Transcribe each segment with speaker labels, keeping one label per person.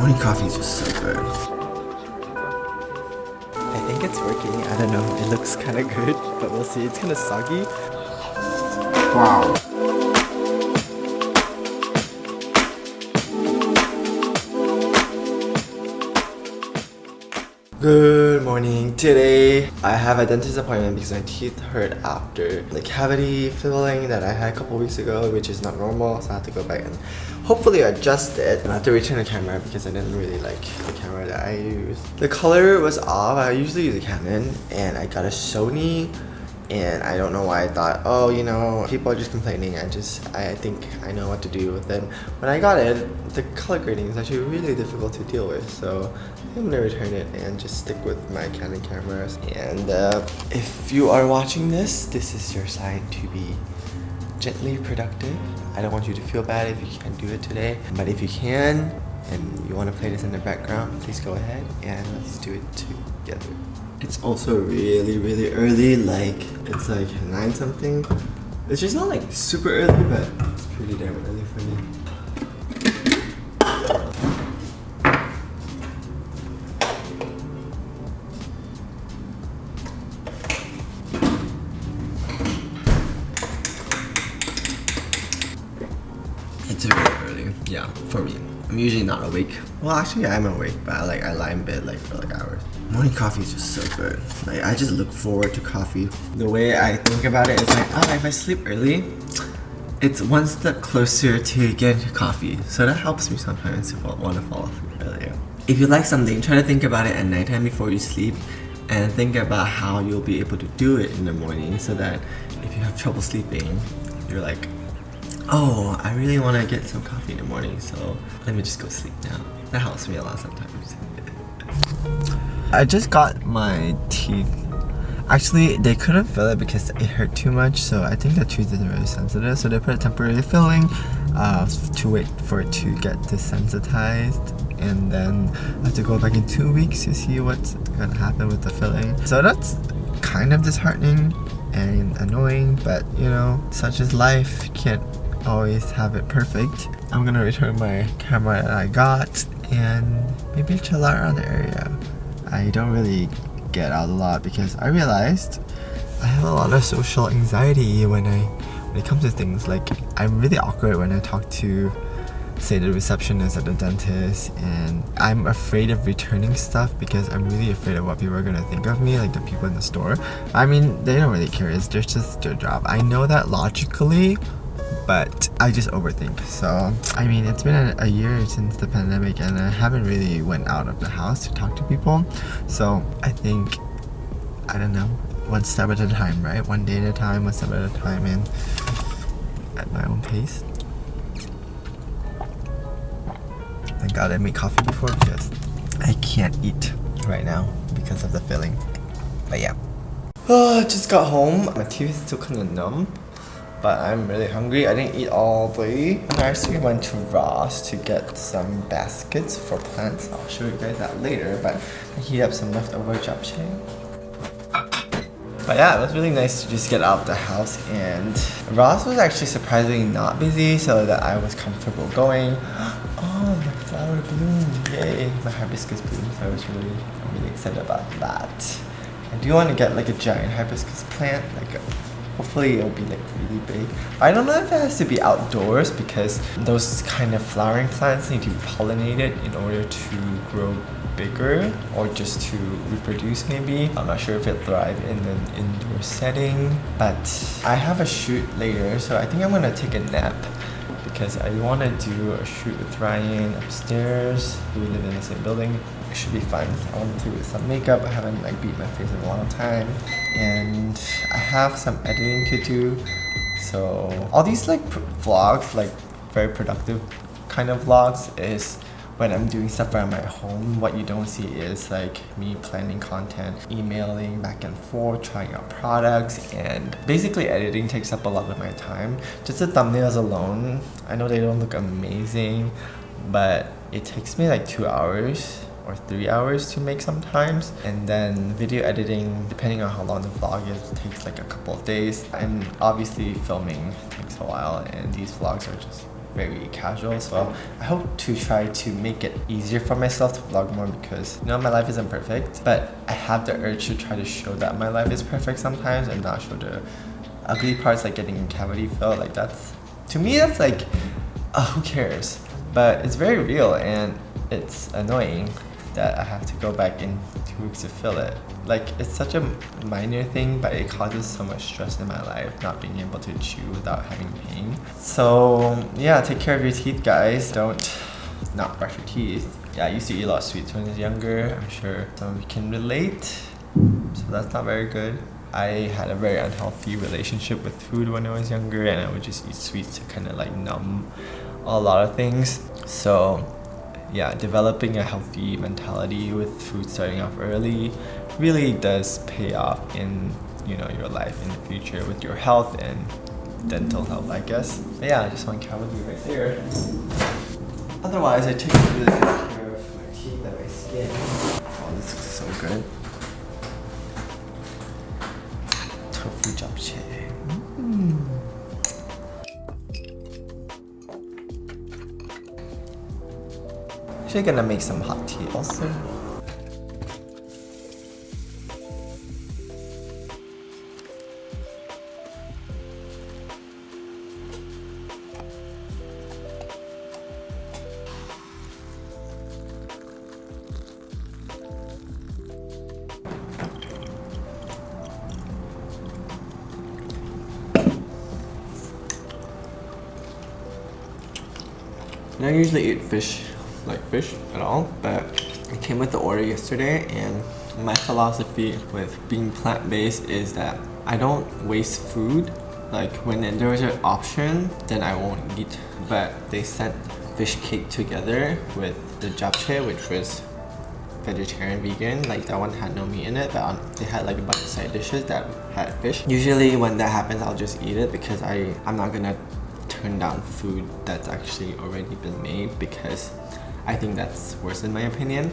Speaker 1: Morning coffee is just so good.
Speaker 2: I think it's working. I don't know. It looks kind of good, but we'll see. It's kind of soggy.
Speaker 1: Wow. Good morning. Today I have a dentist appointment because my teeth hurt after the cavity filling that I had a couple weeks ago, which is not normal, so I have to go back and hopefully adjust it. I have to return the camera because I didn't really like the camera that I used. The color was off. I usually use a Canon and I got a Sony, and I don't know why I thought, oh, you know, people are just complaining. I think I know what to do with them. When I got it, the color grading is actually really difficult to deal with, so I think I'm gonna return it and just stick with my Canon cameras. And if you are watching this, this is your sign to be gently productive. I don't want you to feel bad if you can't do it today, but if you can and you want to play this in the background, please go ahead and let's do it together. It's also really early, like it's like 9 something, which is not like super early, but it's pretty damn early for me. It's really early, yeah, for me. I'm usually not awake. Well, actually I'm awake, but I lie in bed like for like hours. Morning coffee is just so good. Like, I just look forward to coffee. The way I think about it is like, oh, if I sleep early, it's one step closer to getting coffee. So that helps me sometimes if I want to fall asleep earlier. If you like something, try to think about it at nighttime before you sleep, and think about how you'll be able to do it in the morning, so that if you have trouble sleeping, you're like, oh, I really want to get some coffee in the morning, so let me just go sleep now. That helps me a lot sometimes. I just got my teeth. Actually, they couldn't fill it because it hurt too much, so I think the tooth is really sensitive, so they put a temporary filling to wait for it to get desensitized, and then I have to go back in 2 weeks to see what's gonna happen with the filling. So that's kind of disheartening and annoying, but you know, such is life. You can't always have it perfect. I'm gonna return my camera that I got and maybe chill out around the area. I don't really get out a lot because I realized I have a lot of social anxiety when it comes to things. Like, I'm really awkward when I talk to, say, the receptionist at the dentist, and I'm afraid of returning stuff because I'm really afraid of what people are gonna think of me, like the people in the store. I mean, they don't really care, it's just their job. I know that logically, but I just overthink. So, I mean, it's been a year since the pandemic and I haven't really went out of the house to talk to people. So, I think, I don't know, one step at a time, right? One day at a time, one step at a time, and at my own pace. Thank God I made coffee before because I can't eat right now because of the filling. But yeah. Oh, I just got home. My teeth is still kind of numb, but I'm really hungry. I didn't eat all day. I actually went to Ross to get some baskets for plants. I'll show you guys that later, but I heat up some leftover japchae. But yeah, it was really nice to just get out of the house, and Ross was actually surprisingly not busy, so that I was comfortable going. Oh, my flower bloomed, yay! My hibiscus bloomed, so I'm really excited about that. I do want to get like a giant hibiscus plant, hopefully it'll be like really big. I don't know if it has to be outdoors because those kind of flowering plants need to be pollinated in order to grow bigger, or just to reproduce maybe. I'm not sure if it'll thrive in an indoor setting, but I have a shoot later, so I think I'm gonna take a nap because I want to do a shoot with Ryan upstairs. We live in the same building. It should be fun. I want to do some makeup. I haven't beat my face in a long time, and I have some editing to do. So all these vlogs, very productive kind of vlogs, is when I'm doing stuff around my home. What you don't see is me planning content, emailing back and forth, trying out products, and basically editing takes up a lot of my time. Just the thumbnails alone, I know they don't look amazing, but it takes me 2 hours or 3 hours to make sometimes, and then video editing, depending on how long the vlog is, takes a couple of days, and obviously filming takes a while, and these vlogs are just
Speaker 2: very casual, so I hope to try to make it easier for myself to vlog more because, you know, my life isn't perfect, but I have the urge to try to show that my life is perfect sometimes and not show the ugly parts, like getting a cavity filled. Like, that's, to me, that's like, who cares? But it's very real and it's annoying that I have to go back in 2 weeks to fill it. Like, it's such a minor thing, but it causes so much stress in my life, not being able to chew without having pain. So yeah, take care of your teeth, guys. Don't not brush your teeth. Yeah, I used to eat a lot of sweets when I was younger. I'm sure some of you can relate. So that's not very good. I had a very unhealthy relationship with food when I was younger, and I would just eat sweets to kind of like numb a lot of things. So yeah, developing a healthy mentality with food starting off early really does pay off in, you know, your life in the future with your health and dental health, I guess. But yeah, I just want cavity right there. Otherwise, I take really good care of my teeth and my skin. Oh, this looks so good. Tofu japchae. Actually gonna make some hot tea also. I don't usually eat fish at all, but it came with the order yesterday, and my philosophy with being plant-based is that I don't waste food. Like, when there was an option, then I won't eat. But they sent fish cake together with the japchae, which was vegetarian vegan. Like, that one had no meat in it, but they had like a bunch of side dishes that had fish. Usually when that happens, I'll just eat it because I'm not gonna turn down food that's actually already been made, because I think that's worse in my opinion.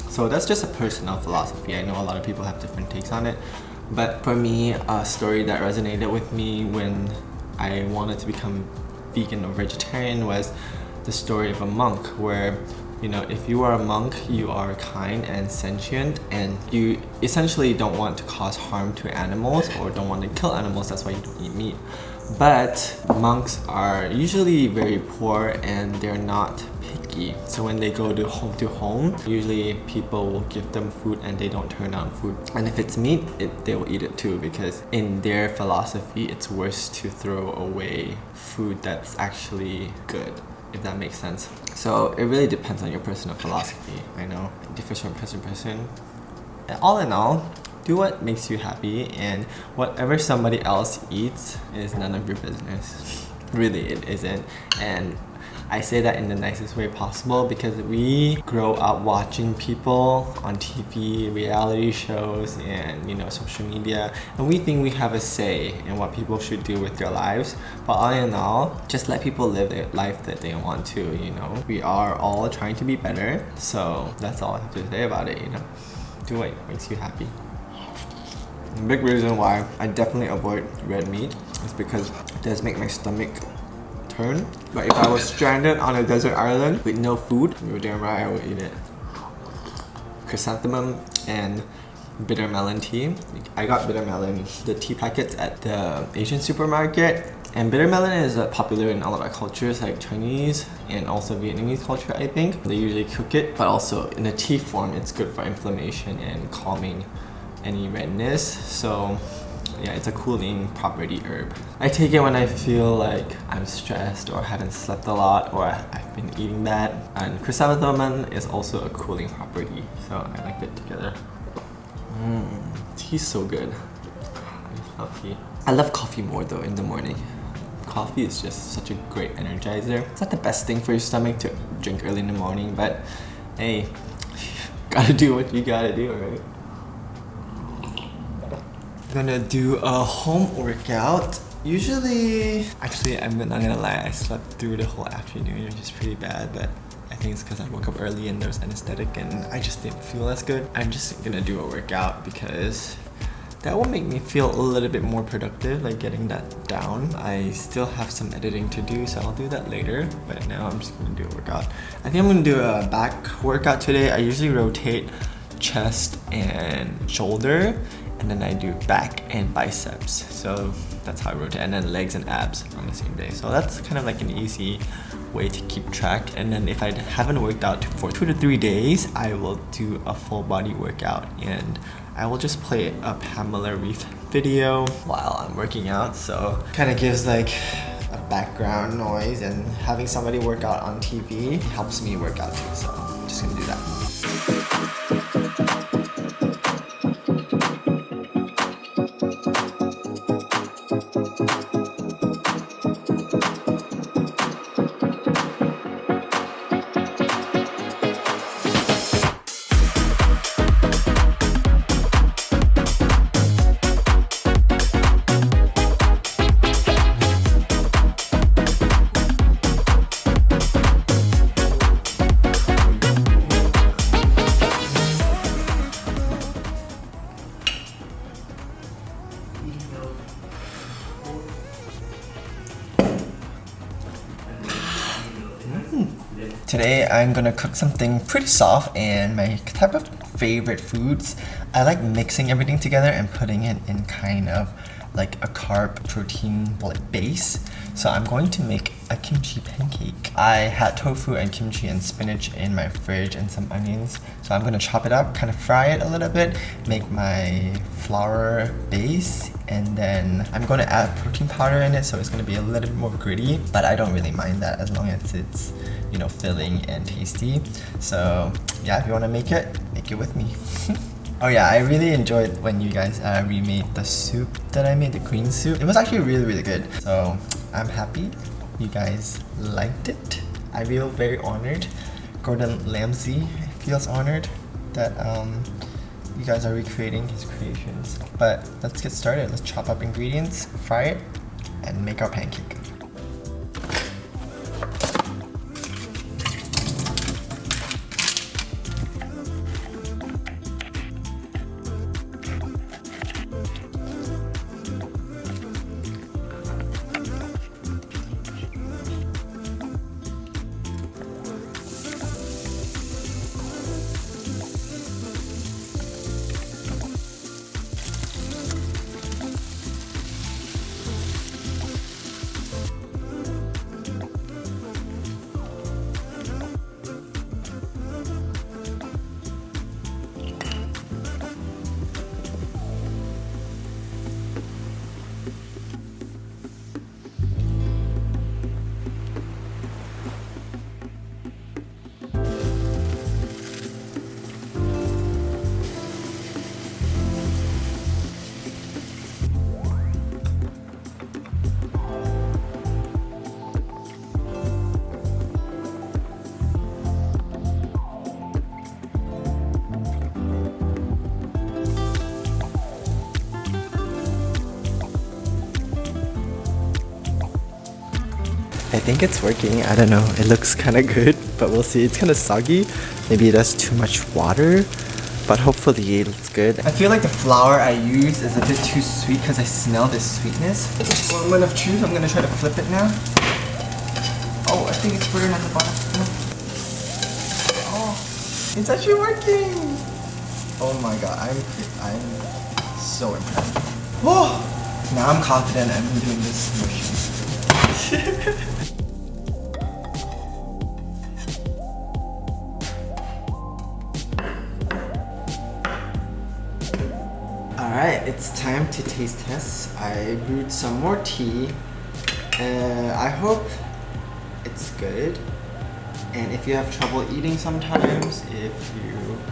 Speaker 2: So that's just a personal philosophy. I know a lot of people have different takes on it, but for me, a story that resonated with me when I wanted to become vegan or vegetarian was the story of a monk, where, you know, if you are a monk, you are kind and sentient, and you essentially don't want to cause harm to animals or don't want to kill animals. That's why you don't eat meat. But monks are usually very poor and they're not picky. So when they go to home, usually people will give them food and they don't turn down food. And if it's meat, they will eat it too, because in their philosophy, it's worse to throw away food that's actually good, if that makes sense. So it really depends on your personal philosophy. I know it differs from person to person. And all in all, do what makes you happy, and whatever somebody else eats is none of your business. Really, it isn't. And I say that in the nicest way possible, because we grow up watching people on TV, reality shows, and, you know, social media, and we think we have a say in what people should do with their lives. But all in all, just let people live their life that they want to, you know. We are all trying to be better, so that's all I have to say about it, you know. Do what makes you happy. The big reason why I definitely avoid red meat is because it does make my stomach turn. But if I was stranded on a desert island with no food, you're damn right I would eat it. Chrysanthemum and bitter melon tea. I got bitter melon, the tea packets at the Asian supermarket. And bitter melon is popular in a lot of cultures, like Chinese and also Vietnamese culture, I think. They usually cook it, but also in a tea form, it's good for inflammation and calming any redness. So yeah, it's a cooling property herb. I take it when I feel like I'm stressed or haven't slept a lot or I've been eating bad. And chrysanthemum is also a cooling property, so I like it together. Tea's so good. I love tea. I love coffee more though in the morning. Coffee is just such a great energizer. It's not the best thing for your stomach to drink early in the morning, but hey, gotta do what you gotta do, right? I'm gonna do a home workout. Usually, actually, I'm not gonna lie, I slept through the whole afternoon, which is pretty bad, but I think it's because I woke up early and there was anesthetic and I just didn't feel as good. I'm just gonna do a workout because that will make me feel a little bit more productive, like getting that down. I still have some editing to do, so I'll do that later. But now I'm just gonna do a workout. I think I'm gonna do a back workout today. I usually rotate chest and shoulder, and then I do back and biceps. So that's how I rotate, and then legs and abs on the same day. So that's kind of like an easy way to keep track. And then if I haven't worked out for 2 to 3 days, I will do a full body workout, and I will just play a Pamela Reif video while I'm working out. So kind of gives like a background noise, and having somebody work out on TV helps me work out too. So I'm just gonna do that. Today I'm gonna cook something pretty soft, and my type of favorite foods, I like mixing everything together and putting it in kind of like a carb protein like base. So I'm going to make a kimchi pancake. I had tofu and kimchi and spinach in my fridge and some onions. So I'm gonna chop it up, kind of fry it a little bit, make my flour base, and then I'm gonna add protein powder in it, so it's gonna be a little bit more gritty, but I don't really mind that as long as it's, you know, filling and tasty. So yeah, if you wanna make it with me. Oh yeah, I really enjoyed when you guys remade the soup that I made, the green soup. It was actually really good. So I'm happy you guys liked it. I feel very honored. Gordon Ramsay feels honored that you guys are recreating his creations. But let's get started. Let's chop up ingredients, fry it, and make our pancake. I think it's working. I don't know. It looks kind of good, but we'll see. It's kind of soggy. Maybe that's too much water, but hopefully it's good. I feel like the flour I use is a bit too sweet because I smell this sweetness. Well, I'm gonna choose. I'm gonna try to flip it now. Oh, I think it's burning at the bottom. No. Oh, it's actually working. Oh my god, I'm so impressed. Oh, now I'm confident I'm doing this motion. Alright, it's time to taste test. I brewed some more tea. I hope it's good. And if you have trouble eating sometimes, if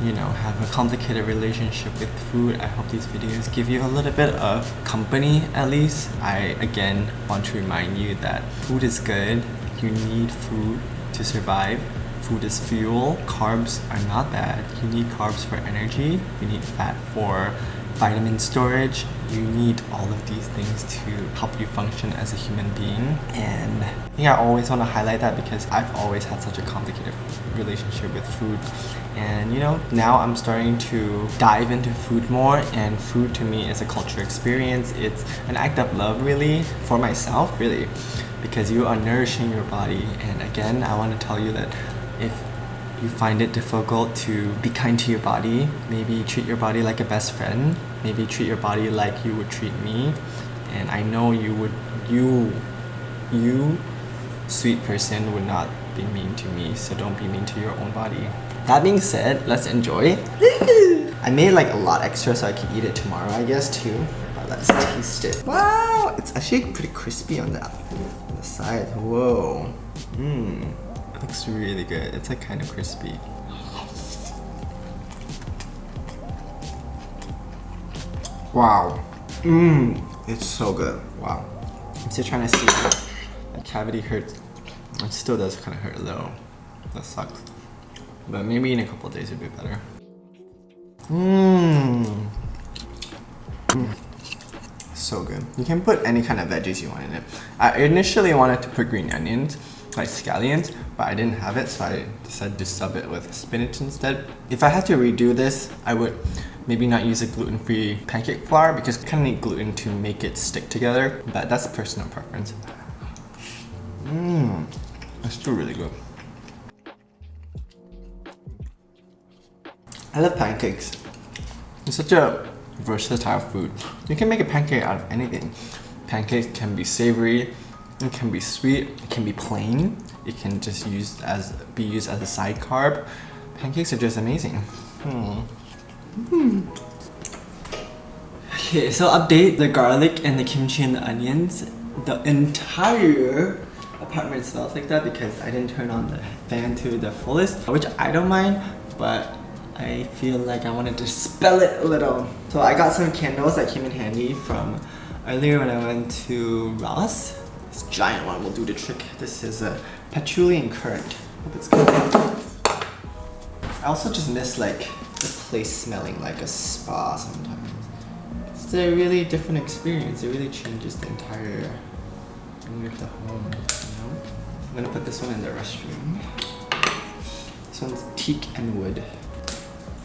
Speaker 2: you know, have a complicated relationship with food, I hope these videos give you a little bit of company at least. I again want to remind you that food is good. You need food to survive. Food is fuel. Carbs are not bad. You need carbs for energy. You need fat for vitamin storage. You need all of these things to help you function as a human being. And I think I always want to highlight that because I've always had such a complicated relationship with food. And you know, now I'm starting to dive into food more, and food to me is a cultural experience. It's an act of love really, for myself really, because you are nourishing your body. And again, I want to tell you that if you find it difficult to be kind to your body, maybe treat your body like a best friend, maybe treat your body like you would treat me. And I know you sweet person, would not be mean to me, so don't be mean to your own body. That being said, let's enjoy. I made like a lot extra so I can eat it tomorrow, I guess too. But let's taste it. Wow, it's actually pretty crispy on the side. Whoa. It looks really good. It's like kind of crispy. Wow. It's so good. Wow. I'm still trying to see if my cavity hurts. It still does kind of hurt a little. That sucks. But maybe in a couple of days it'll be better. So good. You can put any kind of veggies you want in it. I initially wanted to put green onions, like scallions, but I didn't have it, so I decided to sub it with spinach instead. If I had to redo this, I would maybe not use a gluten-free pancake flour because I kind of need gluten to make it stick together, but that's personal preference. It's still really good. I love pancakes. It's such a versatile food. You can make a pancake out of anything. Pancakes can be savory, it can be sweet, it can be plain, it can just be used as a side carb. Pancakes are just amazing. Okay, so update: the garlic and the kimchi and the onions. The entire apartment smells like that because I didn't turn on the fan to the fullest, which I don't mind, but I feel like I want to dispel it a little. So I got some candles that came in handy from earlier when I went to Ross. This giant one will do the trick. This is a patchouli and currant. Hope it's good. I also just miss like the place smelling like a spa sometimes. It's a really different experience. It really changes the entire mood of the home, you know? I'm gonna put this one in the restroom. This one's teak and wood.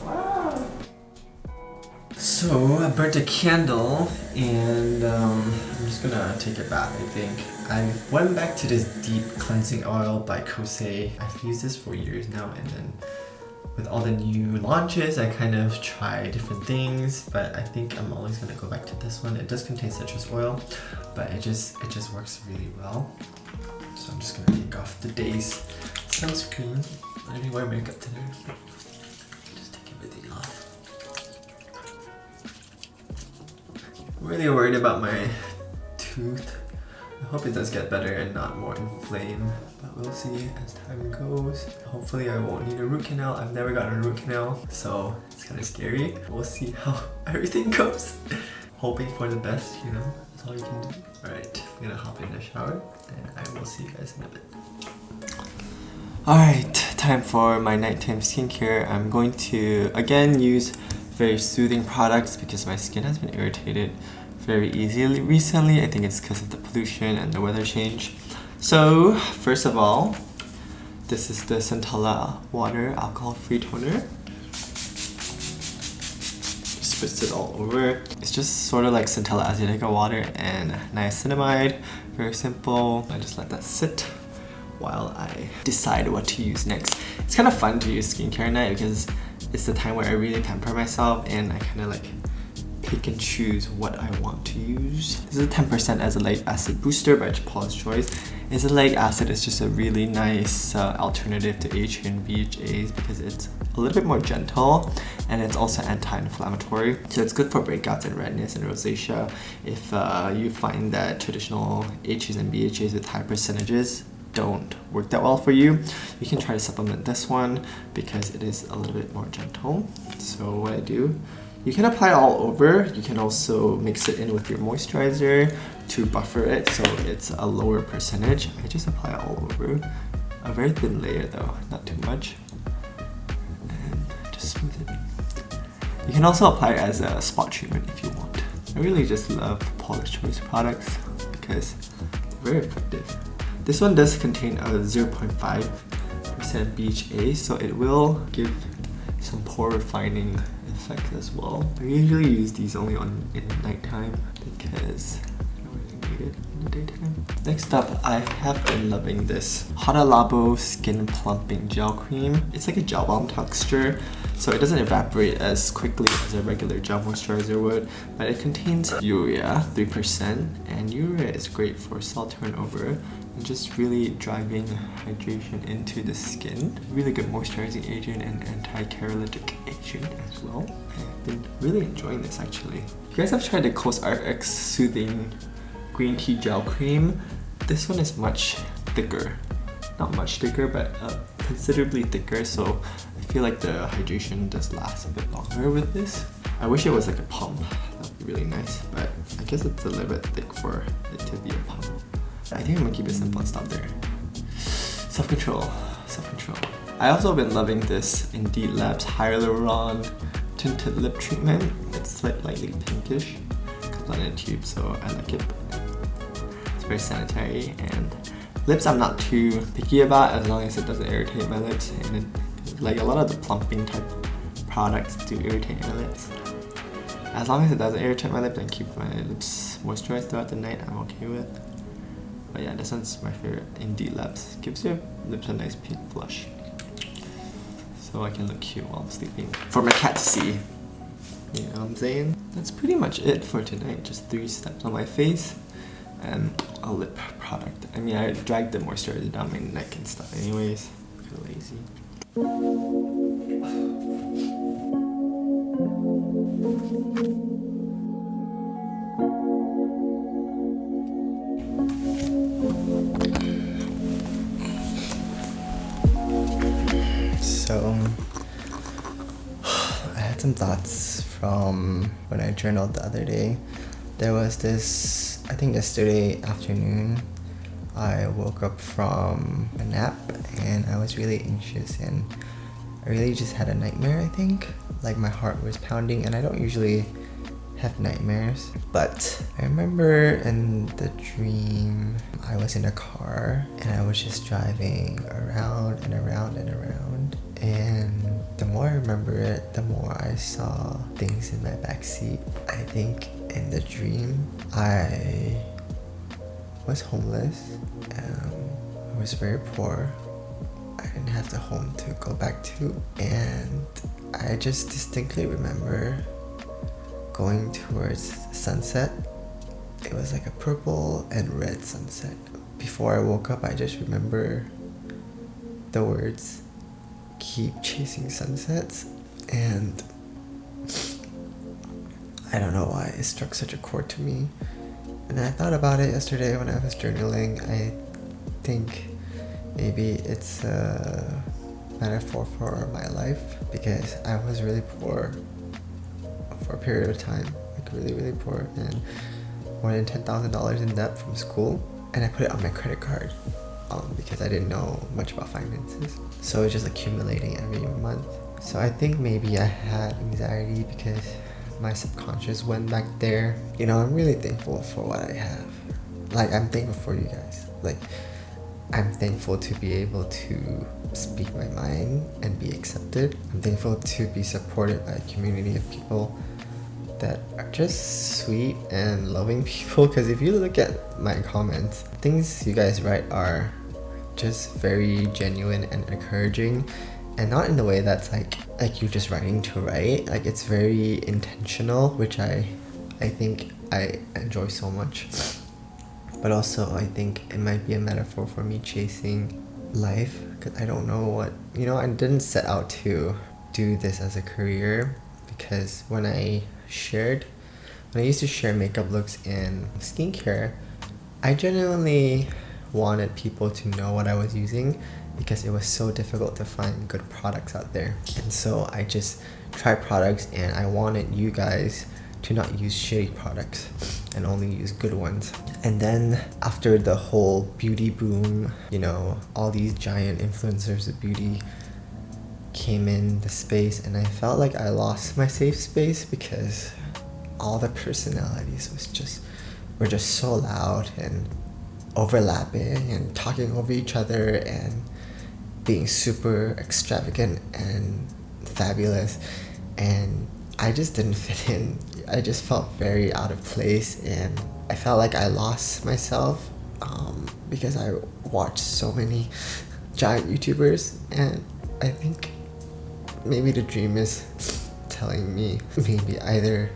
Speaker 2: Wow. So I burnt a candle and I'm just gonna take a bath, I think. I went back to this deep cleansing oil by Kose. I've used this for years now, and then with all the new launches, I kind of try different things, but I think I'm always gonna go back to this one. It does contain citrus oil, but it just works really well. So I'm just gonna take off the day's sunscreen. I didn't wear makeup today. Just take everything off. I'm really worried about my tooth. I hope it does get better and not more inflamed, but we'll see as time goes. Hopefully I won't need a root canal. I've never gotten a root canal, so it's kind of scary. We'll see how everything goes. Hoping for the best, you know, that's all you can do. Alright, I'm gonna hop in the shower and I will see you guys in a bit. Alright, time for my nighttime skincare. I'm going to again use very soothing products because my skin has been irritated very easily recently. I think it's because of the pollution and the weather change. So first of all, this is the Centaula water alcohol-free toner. Just spritz it all over. It's just sort of like Centaula Asiatica water and niacinamide. Very simple. I just let that sit while I decide what to use next. It's kind of fun to use skincare at night because it's the time where I really pamper myself and I kind of like pick and choose what I want to use. This is 10% azelaic acid booster by Paula's Choice. Azelaic acid is just a really nice alternative to AHA and BHAs because it's a little bit more gentle and it's also anti-inflammatory. So it's good for breakouts and redness and rosacea. If you find that traditional AHAs and BHAs with high percentages don't work that well for you, you can try to supplement this one because it is a little bit more gentle. So what I do, you can apply it all over. You can also mix it in with your moisturizer to buffer it so it's a lower percentage. I just apply it all over. A very thin layer though, not too much. And just smooth it. You can also apply it as a spot treatment if you want. I really just love Paula's Choice products because they're very effective. This one does contain a 0.5% BHA, so it will give some pore refining effect as well. I usually use these only in nighttime because I don't really need it in the daytime. Next up, I have been loving this Hana Labo Skin Plumping Gel Cream. It's like a gel balm texture, so it doesn't evaporate as quickly as a regular gel moisturizer would, but it contains urea, 3%, and urea is great for cell turnover and just really driving hydration into the skin. Really good moisturizing agent and anti-cherolytic agent as well. I've been really enjoying this actually. You guys have tried the cosrx Soothing Green Tea Gel Cream. This one is much thicker. Not much thicker, but considerably thicker, so I feel like the hydration does last a bit longer with this. I wish it was like a pump. That would be really nice, but I guess it's a little bit thick for it to be a pump. I think I'm gonna keep it simple and stop there. Self-control. I also been loving this Indeed Labs Hyaluron Tinted Lip Treatment. It's slightly pinkish. Comes out in a tube, so I like it. It's very sanitary, and lips I'm not too picky about as long as it doesn't irritate my lips. And it, like a lot of the plumping type products do irritate my lips. As long as it doesn't irritate my lips and keep my lips moisturized throughout the night, I'm okay with. But yeah, this one's my favorite. Indeed Labs. Gives your lips a nice pink blush, so I can look cute while I'm sleeping. For my cat to see. You know what I'm saying? That's pretty much it for tonight. Just 3 steps on my face and a lip product. I mean, I dragged the moisturizer down my neck and stuff anyways. I feel lazy.
Speaker 1: So, I had some thoughts from when I journaled the other day. There was this, I think yesterday afternoon, I woke up from a nap and I was really anxious and I really just had a nightmare, I think. Like my heart was pounding, and I don't usually have nightmares, but I remember in the dream I was in a car and I was just driving around and around and around, and the more I remember it, the more I saw things in my backseat. I think in the dream I was homeless, I was very poor, I didn't have the home to go back to, and I just distinctly remember going towards sunset. It was like a purple and red sunset. Before I woke up, I just remember the words, "Keep chasing sunsets," and I don't know why it struck such a chord to me. And I thought about it yesterday when I was journaling. I think maybe it's a metaphor for my life, because I was really poor for a period of time, like really poor, and more than $10,000 in debt from school, and I put it on my credit card because I didn't know much about finances, so it was just accumulating every month. So I think maybe I had anxiety because my subconscious went back there. You know, I'm really thankful for what I have. Like, I'm thankful for you guys. Like, I'm thankful to be able to speak my mind and be accepted. I'm thankful to be supported by a community of people that are just sweet and loving people, because if you look at my comments, things you guys write are just very genuine and encouraging, and not in the way that's like you're just writing to write. Like, it's very intentional, which I think I enjoy so much. But also I think it might be a metaphor for me chasing life, because I don't know what, you know, I didn't set out to do this as a career, because when I used to share makeup looks and skincare, I genuinely wanted people to know what I was using, because it was so difficult to find good products out there. And so I just tried products, and I wanted you guys to not use shitty products and only use good ones. And then after the whole beauty boom, you know, all these giant influencers of beauty came in the space and I felt like I lost my safe space because all the personalities were just so loud and overlapping and talking over each other and being super extravagant and fabulous, and I just didn't fit in. I just felt very out of place and I felt like I lost myself because I watched so many giant YouTubers, and I think maybe the dream is telling me maybe either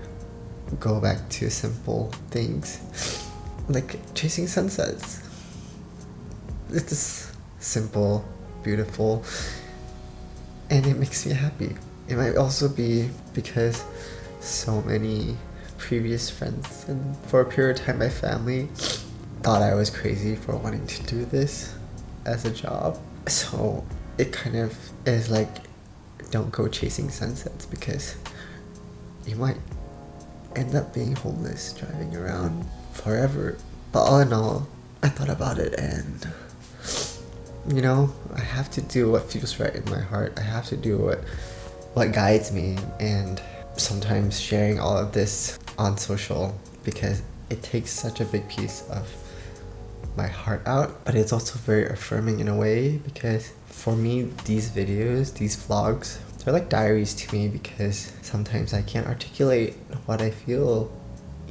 Speaker 1: go back to simple things like chasing sunsets. It's just simple, beautiful, and it makes me happy. It might also be because so many previous friends and for a period of time my family thought I was crazy for wanting to do this as a job. So it kind of is like, don't go chasing sunsets because you might end up being homeless driving around forever. But all in all, I thought about it and you know, I have to do what feels right in my heart. I have to do what guides me, and sometimes sharing all of this on social because it takes such a big piece of my heart out, but it's also very affirming in a way because for me these videos, these vlogs, they're like diaries to me because sometimes I can't articulate what I feel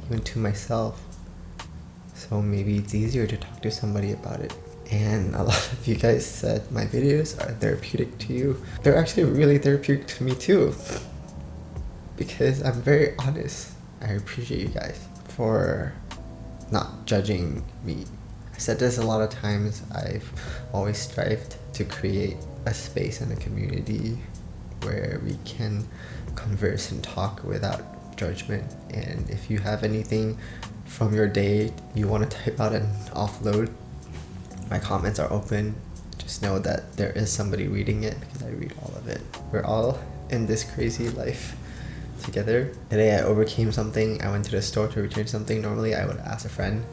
Speaker 1: even to myself, so maybe it's easier to talk to somebody about it. And a lot of you guys said my videos are therapeutic to you. They're actually really therapeutic to me too because I'm very honest. I appreciate you guys for not judging me. I said this a lot of times. I've always strived to create a space and a community where we can converse and talk without judgment. And if you have anything from your day you want to type out and offload, my comments are open. Just know that there is somebody reading it because I read all of it. We're all in this crazy life together. Today I overcame something. I went to the store to return something. Normally I would ask a friend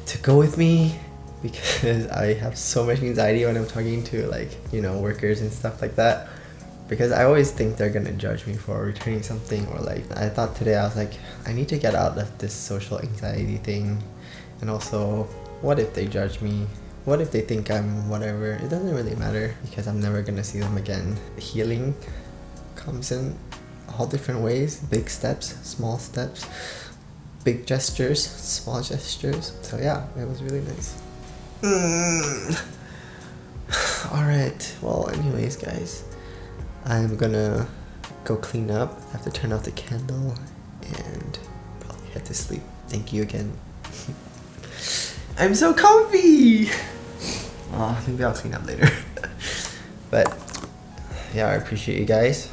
Speaker 1: to go with me because I have so much anxiety when I'm talking to, like, you know, workers and stuff like that, because I always think they're gonna judge me for returning something. Or like, I thought today I was like, I need to get out of this social anxiety thing. And also, what if they judge me? What if they think I'm whatever? It doesn't really matter because I'm never gonna see them again. Healing comes in all different ways. Big steps, small steps, big gestures, small gestures. So yeah, it was really nice. Alright, well anyways guys, I'm gonna go clean up. I have to turn off the candle and probably head to sleep. Thank you again. I'm so comfy! Maybe I'll clean up later. But yeah, I appreciate you guys.